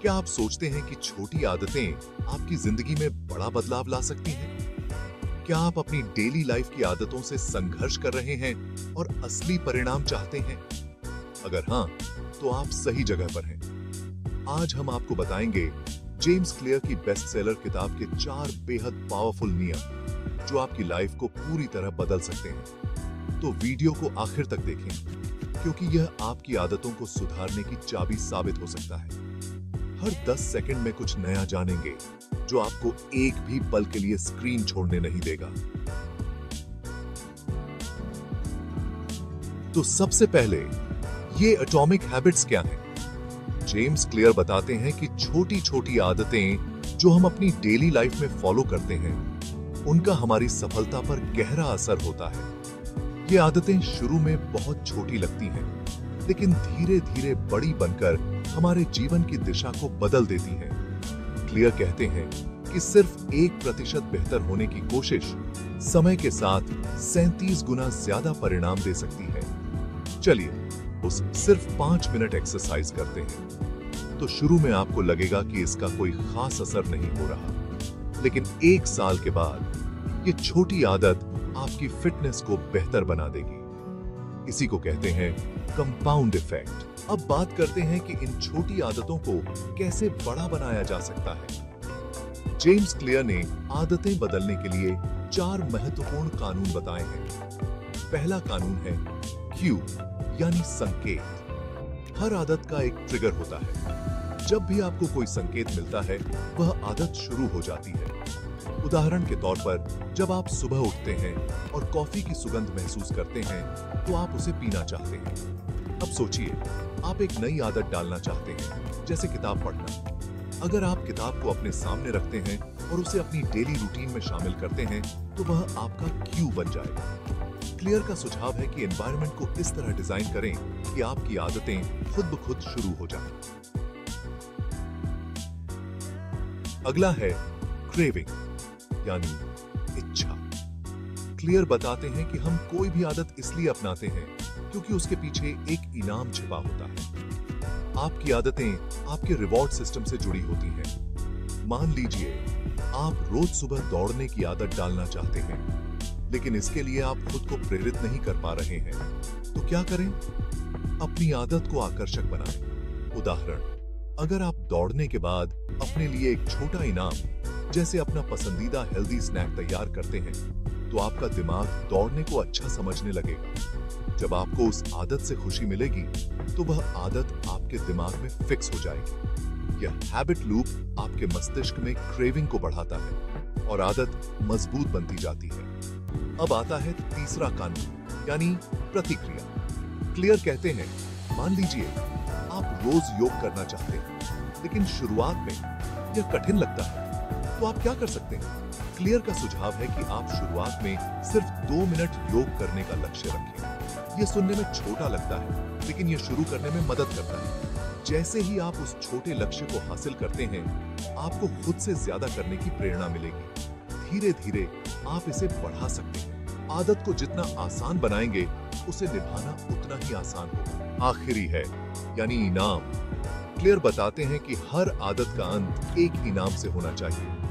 क्या आप सोचते हैं कि छोटी आदतें आपकी जिंदगी में बड़ा बदलाव ला सकती हैं? क्या आप अपनी डेली लाइफ की आदतों से संघर्ष कर रहे हैं और असली परिणाम चाहते हैं? अगर हाँ, तो आप सही जगह पर हैं। आज हम आपको बताएंगे जेम्स क्लियर की बेस्टसेलर किताब के 4 बेहद पावरफुल नियम जो आपकी लाइफ को पूरी तरह बदल सकते हैं। तो वीडियो को आखिर तक देखें, क्योंकि यह आपकी आदतों को सुधारने की चाबी साबित हो सकता है। हर 10 सेकंड में कुछ नया जानेंगे जो आपको एक भी पल के लिए स्क्रीन छोड़ने नहीं देगा। तो सबसे पहले, ये एटॉमिक हैबिट्स क्या हैं? जेम्स क्लियर बताते हैं कि छोटी छोटी आदतें जो हम अपनी डेली लाइफ में फॉलो करते हैं, उनका हमारी सफलता पर गहरा असर होता है। ये आदतें शुरू में बहुत छोटी लगती हैं, लेकिन धीरे धीरे बड़ी बनकर हमारे जीवन की दिशा को बदल देती हैं। क्लियर कहते हैं कि सिर्फ 1% बेहतर होने की कोशिश समय के साथ 37 गुना ज्यादा परिणाम दे सकती है। चलिए उस सिर्फ 5 मिनट एक्सरसाइज करते हैं। तो शुरू में आपको लगेगा कि इसका कोई खास असर नहीं हो रहा, लेकिन 1 साल के बाद ये छोटी आदत आपकी फिटनेस को बेहतर बना देगी। इसी को कहते हैं कंपाउंड इफेक्ट। अब बात करते हैं कि इन छोटी आदतों को कैसे बड़ा बनाया जा सकता है। जेम्स क्लियर ने आदतें बदलने के लिए 4 महत्वपूर्ण कानून बताए हैं। पहला कानून है क्यू, यानी संकेत। हर आदत का एक ट्रिगर होता है। जब भी आपको कोई संकेत मिलता है, वह आदत शुरू हो जाती है। उदाहरण के तौर पर, जब आप सुबह उठते हैं और कॉफी की सुगंध महसूस करते हैं, तो आप उसे पीना चाहते हैं। अब सोचिए, आप एक नई आदत डालना चाहते हैं, जैसे किताब पढ़ना। अगर आप किताब को अपने सामने रखते हैं और उसे अपनी डेली रूटीन में शामिल करते हैं, तो वह आपका क्यू बन जाएगा। क्लियर का सुझाव है कि एनवायरनमेंट को इस तरह डिजाइन करें कि आपकी आदतें खुद ब खुद शुरू हो जाएं। अगला है क्रेविंग, यानी इच्छा। क्लियर बताते हैं कि हम कोई भी आदत इसलिए अपनाते हैं क्योंकि उसके पीछे एक इनाम छिपा होता है। आपकी आदतें आपके रिवॉर्ड सिस्टम से जुड़ी होती हैं। मान लीजिए आप रोज सुबह दौड़ने की आदत डालना चाहते हैं, लेकिन इसके लिए आप खुद को प्रेरित नहीं कर पा रहे हैं। तो क्या करें? अपनी आदत को आकर्षक बनाएं। उदाहरण, अगर आप दौड़ने के बाद अपने लिए एक छोटा इनाम, जैसे अपना पसंदीदा हेल्दी स्नैक तैयार करते हैं, तो आपका दिमाग दौड़ने को अच्छा समझने लगेगा। जब आपको उस आदत से खुशी मिलेगी, तो वह आदत आपके दिमाग में फिक्स हो जाएगी। यह हैबिट लूप आपके मस्तिष्क में क्रेविंग को बढ़ाता है और आदत मजबूत बनती जाती है। अब आता है तीसरा कानून, यानी प्रतिक्रिया। क्लियर कहते हैं, मान लीजिए आप रोज योग करना चाहते हैं, लेकिन शुरुआत में यह कठिन लगता है, तो आप क्या कर सकते हैं? क्लियर का सुझाव है कि आप शुरुआत में सिर्फ 2 मिनट योग करने का लक्ष्य रखें। यह सुनने में छोटा लगता है, लेकिन यह शुरू करने में मदद करता है। जैसे ही आप उस छोटे लक्ष्य को हासिल करते हैं, आपको खुद से ज्यादा करने की प्रेरणा मिलेगी। धीरे धीरे आप इसे बढ़ा सकते हैं। आदत को जितना आसान बनाएंगे, उसे निभाना उतना ही आसान होगा। आखिरी है, यानी इनाम। क्लियर बताते हैं कि हर आदत का अंत एक इनाम से होना चाहिए।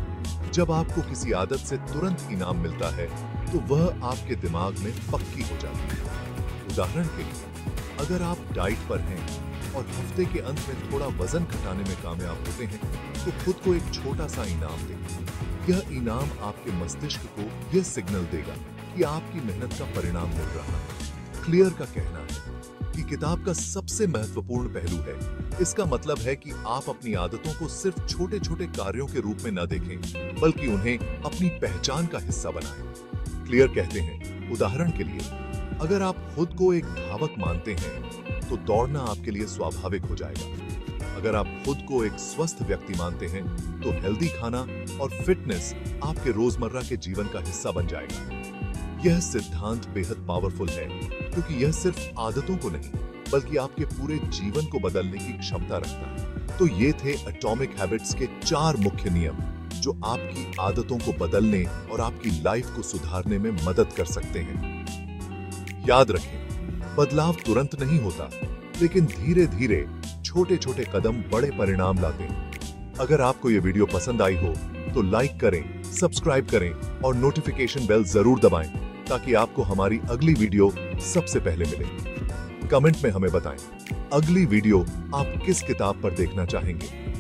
जब आपको किसी आदत से तुरंत इनाम मिलता है, तो वह आपके दिमाग में पक्की हो जाती है। उदाहरण के लिए, अगर आप डाइट पर हैं और हफ्ते के अंत में थोड़ा वजन घटाने में कामयाब होते हैं, तो खुद को एक छोटा सा इनाम दें। यह इनाम आपके मस्तिष्क को यह सिग्नल देगा कि आपकी मेहनत का परिणाम मिल रहा है। क्लियर का कहना है कि किताब का सबसे महत्वपूर्ण पहलू है, इसका मतलब है कि आप अपनी आदतों को सिर्फ छोटे छोटे कार्यों के रूप में न देखें, बल्कि उन्हें अपनी पहचान का हिस्सा बनाएं। क्लियर कहते हैं, उदाहरण के लिए, अगर आप खुद को एक धावक मानते हैं, तो दौड़ना आपके लिए स्वाभाविक हो जाएगा। अगर आप खुद को एक स्वस्थ व्यक्ति मानते हैं, तो हेल्दी खाना और फिटनेस आपके रोजमर्रा के जीवन का हिस्सा बन जाएगा। यह सिद्धांत बेहद पावरफुल है, क्योंकि यह सिर्फ आदतों को नहीं, बल्कि आपके पूरे जीवन को बदलने की क्षमता रखता है। तो ये थे एटॉमिक हैबिट्स के 4 मुख्य नियम, जो आपकी आदतों को बदलने और आपकी लाइफ को सुधारने में मदद कर सकते हैं। याद रखें, बदलाव तुरंत नहीं होता, लेकिन धीरे धीरे छोटे छोटे कदम बड़े परिणाम लाते हैं। अगर आपको ये वीडियो पसंद आई हो तो लाइक करें, सब्सक्राइब करें और नोटिफिकेशन बेल जरूर दबाएं ताकि आपको हमारी अगली वीडियो सबसे पहले मिले। कमेंट में हमें बताएं अगली वीडियो आप किस किताब पर देखना चाहेंगे।